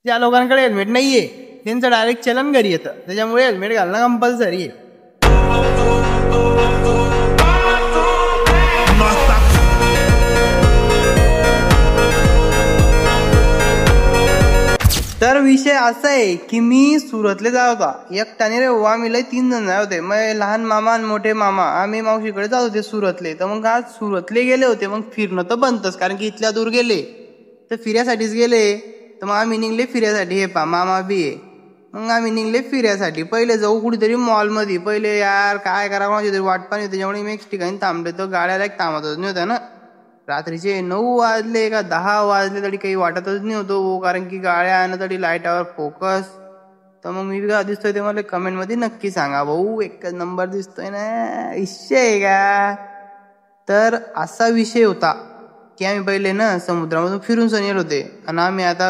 ज्या लोकांकडे हेल्मेट नाहीये त्यांचं डायरेक्ट चलन घरी येतं, त्याच्यामुळे हेल्मेट घालणं कंपल्सरी आहे. तर विषय असा आहे की मी सुरतले जात होता एकट्याने रे. आम्ही लय 3 जण जात होते. मग लहान मामा आणि मोठे मामा आम्ही मावशीकडे जात होते सुरतले. तर मग आज सुरतले गेले होते. मग फिरणं तर बनतच, कारण की इथल्या दूर गेले तर फिरायसाठीच गेले. तर मग आम्ही निघले फिरायसाठी. हे पा मामा बी आहे. मग आम्ही निघले फिरायसाठी. पहिले जाऊ कुठेतरी मॉलमध्ये. पहिले यार काय करावं माझी तरी वाट पाणी, त्याच्यामुळे मी एक ठिकाणी थांबले. तर गाड्या लाईक थांबतच नाही होत्या ना. रात्रीचे 9 वाजले का 10 वाजले तरी काही वाटतच नाही होतो, कारण की गाड्या आणत तरी लाईटावर फोकस. तर मग मी का दिसतोय ते मला कमेंट मध्ये नक्की सांगा भाऊ, एकच नंबर दिसतोय ना, विषय आहे का? तर असा विषय होता की आम्ही पहिले ना समुद्रामधून फिरून सण येत होते आणि आम्ही आता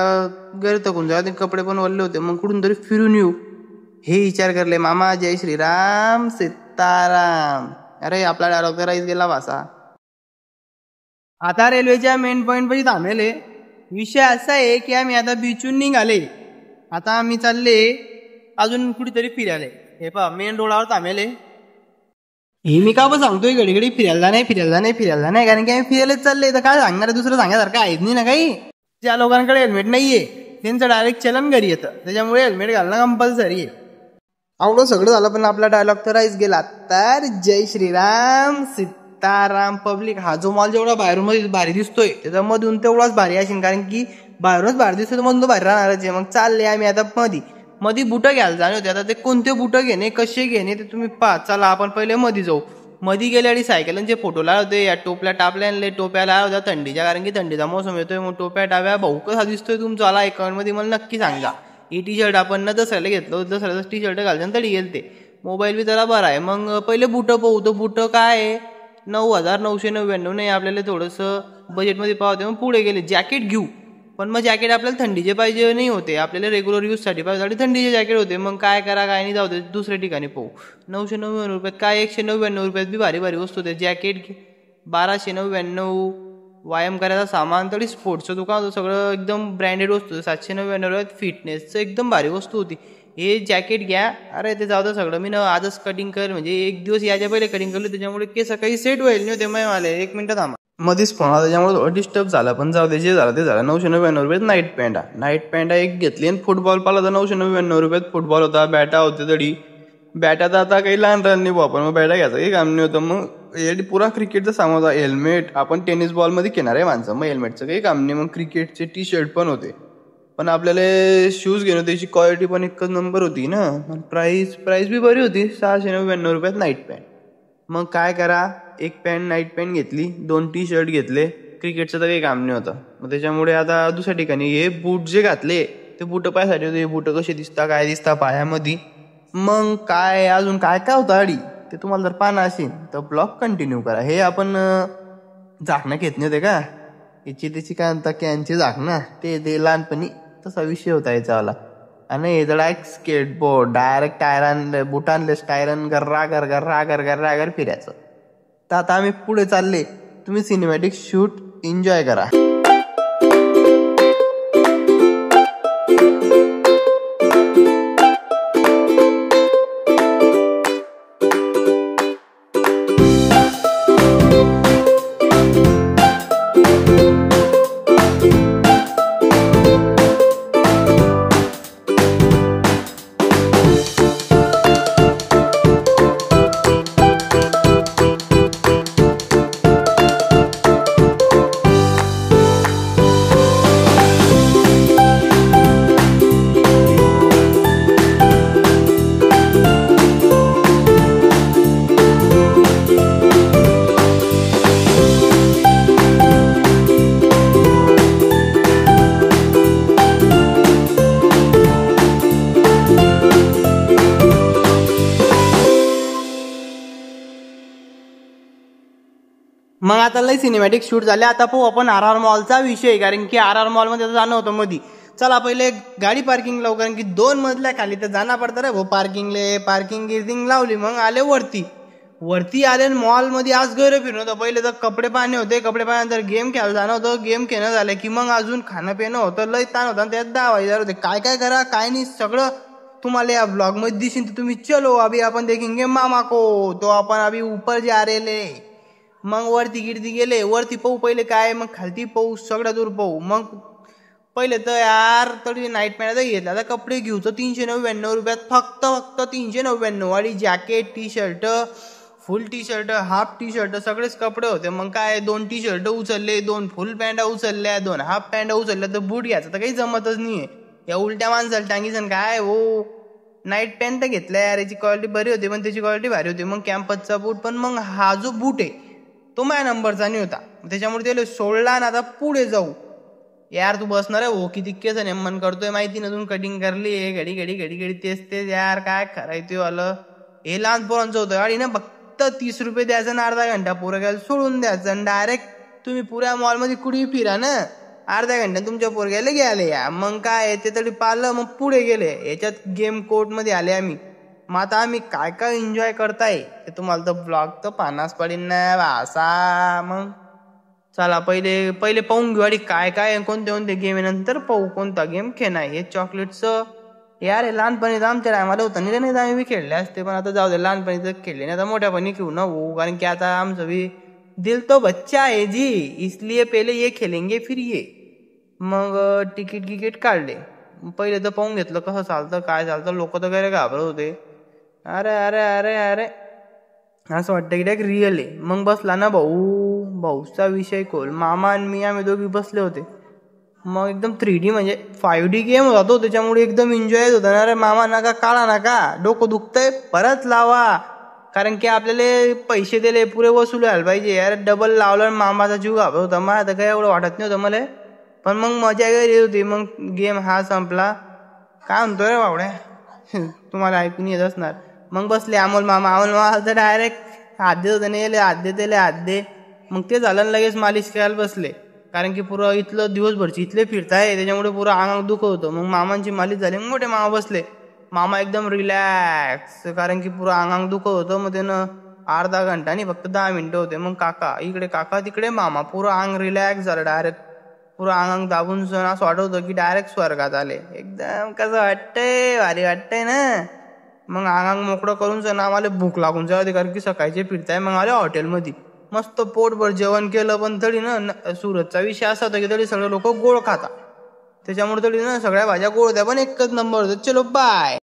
घरी थकून जाऊ, कपडे पण ओले होते. मग कुठून तरी फिरून येऊ हे विचार करले. मामा जय श्रीराम सीताराम. अरे आपला डायलॉग तर राईस गेला वासा. आता रेल्वेच्या मेन पॉइंट पाशी थांबले. विषय असा आहे की आम्ही आता बीचून निघाले. आता आम्ही चालले अजून कुठेतरी फिरायला. हे पहा मेन रोडावर थांबले. हे मी का पण सांगतोय घडी घडी फिरायला नाही, कारण की आम्ही फिरायलाच चालले. तर काय सांगणार, दुसरं सांगण्यासारखं आहेच नाही ना काही. ज्या लोकांकडे हेल्मेट नाहीये त्यांचं डायरेक्ट चलन घरी येतं, त्याच्यामुळे हेल्मेट घालणं कंपल्सरी आहे. आवडं सगळं झालं पण आपला डायलॉग तर राईस गेला. तर जय श्रीराम सीताराम. पब्लिक हा जो मॉल जेवढा बाहेरून भारी दिसतोय त्याच्यामधून तेवढाच भारी असेल, कारण की बाहेरूनच भारी दिसतोय तर मधून तो भारी राहणारच आहे. मग चालले आम्ही आता मध्ये बुटं घ्यायला जाणे होते. आता ते कोणते बुटं घेणे कसे घेणे ते तुम्ही पहा. चला आपण पहिले मध्ये जाऊ. मध्ये गेले आणि सायकलांचे फोटो लावले होते. या टोपल्या टापल्या आणले, टोप्या लावल्या होत्या थंडीच्या, कारण की थंडीचा मोसम येतोय. मग टोप्या टाप्या भाऊ कसा दिसतोय तुमचा आला अकाउंट मध्ये मला नक्की सांगा. ही टी शर्ट आपण न दसऱ्याला घेतलं, दसऱ्याचं टी शर्ट घालताना तरी गेलते. मोबाईल बी जरा बरा आहे. मग पहिले बुटं पाहू. तर बुटं काय आहे 9,999 नाही, आपल्याला थोडंसं बजेटमध्ये पाहते. मग पुढे गेले जॅकेट घेऊ, पण मग जॅकेट आपल्याला थंडीचे पाहिजे नाही होते, आपल्याला रेग्युलर यूजसाठी पाहिजे थंडीचे जॅकेट होते. मग काय करा काय नाही, जाऊ दे दुसऱ्या ठिकाणी पाहू. 999 रुपयात काय 199 रुपयात बी भारी भारी वस्तू होते. जॅकेट 1299, व्यायाम करायचा सामान तरी स्पोर्ट्सचं दुकान होतं, सगळं एकदम ब्रँडेड वस्तू. 799 रुपयात फिटनेसचं एकदम भारी वस्तू होती. हे जॅकेट घ्या. अरे ते जाऊ दे सगळं. मी ना आजच कटिंग कर, म्हणजे एक दिवस याच्या पहिले कटिंग करलो, त्याच्यामुळे केस काही सेट व्हायला नाही होते मला. 1 मिनिट थांबा. मध्येच फोन आला त्याच्यामुळे डिस्टर्ब झाला, पण जाऊ दे, जे झालं ते झालं. 999 रुपयात नाईट पॅन्ट एक घेतली. आणि फुटबॉल पाला तर 999 रुपयात फुटबॉल होता. बॅटा होते तरी. बॅटा तर आता काही लहान रान नाही आपण, मग बॅटा घ्यायचं काही काम नाही होतं. मग पुरा क्रिकेटचा सामान होता. हेल्मेट, आपण टेनिस बॉल मध्ये घेणार आहे माणसं, मग हेल्मेटचं काही काम नाही. मग क्रिकेटचे टी शर्ट पण होते, पण आपल्याला शूज घेणं त्याची क्वालिटी पण एकच नंबर होती ना. प्राइस बी बरी होती. 699 रुपयात नाईट पॅन्ट. मग काय करा, एक पॅन्ट नाईट पॅन्ट घेतली, 2 टी शर्ट घेतले. क्रिकेटचं तर काही काम नाही होतं. मग त्याच्यामुळे आता दुसऱ्या ठिकाणी हे बूट जे घातले ते बूट पायासाठी होते. हे बूट कसे दिसता काय दिसता पायामध्ये. मग काय अजून काय काय होतं आडी ते तुम्हाला जर पाहणं असेल तर ब्लॉग कंटिन्यू करा. हे आपण झाकणं घेत नाही होते का, याची त्याची काय म्हणता कॅनची झाकणं, ते लहानपणी तसा विषय होता याच्यावाला. आणि हे डायरेक्ट स्केटबोर्ड, डायरेक्ट टायरान बुटांलेस टायरन गर्रा फिरायचं. तर आता आम्ही पुढे चालले. तुम्ही सिनेमॅटिक शूट एन्जॉय करा. मग आता लय सिनेमॅटिक शूट झाले. आता पाहू आपण RR मॉलचा विषय, कारण की RR मॉल मध्ये जाणं होतं मध्ये. चला पहिले गाडी पार्किंग लावू, कारण की 2 मजल्या खाली तर जाणं पडतं रे भाऊ पार्किंग गिर्दिंग लावली. मग आले वरती. वरती आले मॉलमध्ये आज गैर फिरणं होतं. पहिले तर कपडे पाहणे होते, कपडे पाहण्यानंतर गेम खेळायला जाणं होतं, गेम खेळणं झालं की मग अजून खाणं पिणं होतं, लय ताण होता. त्यात 10 वाजले होते. काय काय करा काय नाही सगळं तुम्हाला या ब्लॉग मध्ये दिसेल. तर तुम्ही चलो अभी आपण देखेंगे मामा को. तो आपण अभी ऊपर जा रेले. मग वरती गिरती गेले, वरती पाहू पहिले काय, मग खालती पाहू, सगळ्या दूर पाहू. मग पहिले तर यार तरी नाईट पॅन्ट घेतला. आता कपडे घेऊ तर 399 रुपयात फक्त 399. आणि जॅकेट, टी शर्ट, फुल T shirt, half T shirt, सगळेच कपडे होते. मग काय 2 टी शर्ट उचलले, 2 फुल पॅन्ट उचलल्या, 2 हाफ पॅन्ट उचलल्या. तर बूट घ्यायचं तर काही जमतच नाहीये. या उलट्या माणसाला टांगीसन काय हो. नाईट पॅन्ट घेतल्या यार, याची क्वालिटी बरी होती पण त्याची क्वालिटी भारी होती. मग कॅम्पसचा बूट, पण मग हा जो बूट आहे तो माझ्या नंबरचा नाही होता. त्याच्यामुळे त्याला सोडला ना. आता पुढे जाऊ यार, तू बसणार आहे हो किती केस नेमन करतोय माहिती ना. तुम्ही कटिंग करली घडी घडी घडी घडी तेच यार, काय करायचं आलं. हे लहान पोरांचं होतं. गाडी ना फक्त 30 रुपये द्यायचं ना, अर्धा घंटा पोरग्याला सोडून द्यायचं आणि डायरेक्ट तुम्ही पुऱ्या मॉलमध्ये कुठेही फिरा ना, अर्ध्या घंट्यात तुमच्या पोरग्याला घ्यायला या. मग काय ते तरी पाळलं. मग पुढे गेले, याच्यात गेम कोर्ट मध्ये आले आम्ही. मग आता आम्ही काय काय एन्जॉय करताय ते तुम्हाला तर ब्लॉग तर पाहण्यास पडेल ना असा. मग चला पहिले पहिले पाहून घेऊ आणि काय काय कोणते कोणते गेम आहे, नंतर पाहू कोणता गेम खेळणार. हे चॉकलेटचं यार हे लहानपणी तर आमच्या टायमाला होतं नाही तर आम्ही खेळले असते. पण आता जाऊ दे, लहानपणी तर खेळले नाही, आता मोठ्यापणी खेळू ना हो. कारण की आता आमचं भी दिल तो बच्चा आहे जी, इसलिए पहिले ये खेळेंगे फिर ये. मग तिकीट काढले. पहिले तर पाहून घेतलं कसं चालतं काय चालतं. लोक तर काय घाबरत होते. अरे अरे अरे अरे असं वाटतं की डायरेक्ट रिअल आहे. मग बसला ना भाऊचा विषय खोल. मामा आणि मी आम्ही दोघी बसले होते. मग एकदम 3D म्हणजे 5D गेम होता तो, त्याच्यामुळे एकदम एन्जॉय होता ना. अरे मामा नका काढा नका, डोकं दुखतंय परत लावा. कारण की आपल्याला पैसे दिले पुरे वसूल व्हायला पाहिजे यार. डबल लावलं मामाचा जीव घाबरत होता. मला तर काही एवढं वाटत नव्हतं मला, पण मग मजा येत होती. मग गेम हा संपला. काय म्हणतोय रे बावड्या तुम्हाला ऐकून येत असणार. मग बसले अमोल मामा तर डायरेक्ट हात देत होते नाही, हात दे. मग ते झालं लगेच मालिश करायला बसले. कारण की पुरं इथलं दिवसभरची इथले फिरताय त्याच्यामुळे पुरं अंग दुखत होतं. मग मामांची मालिश झाली. मग मोठे मामा बसले. मामा एकदम रिलॅक्स, कारण की पुरं अंग दुखत होतं. मग त्यानं अर्धा घंटा नाही फक्त 10 मिनिटं होते. मग काका इकडे काका तिकडे मामा, पुरं अंग रिलॅक्स झालं. डायरेक्ट पुरं अंग दाबून सण असं वाटत होतं की डायरेक्ट स्वर्गात आले. एकदम कसं वाटतंय, भारी वाटतंय ना. मग अंग मोकळं करून सण आम्हाला भूक लागून जाऊ दे, कारण की सकाळचे फिरताय. मग आले हॉटेलमध्ये, मस्त पोटभर जेवण केलं. पण तरी ना सुरतचा विषय असा होता की तरी सगळे लोक गोड खाता, त्याच्यामुळे तरी ना सगळ्या भाज्या गोड होत्या, पण एकच नंबर होता. चलो बाय.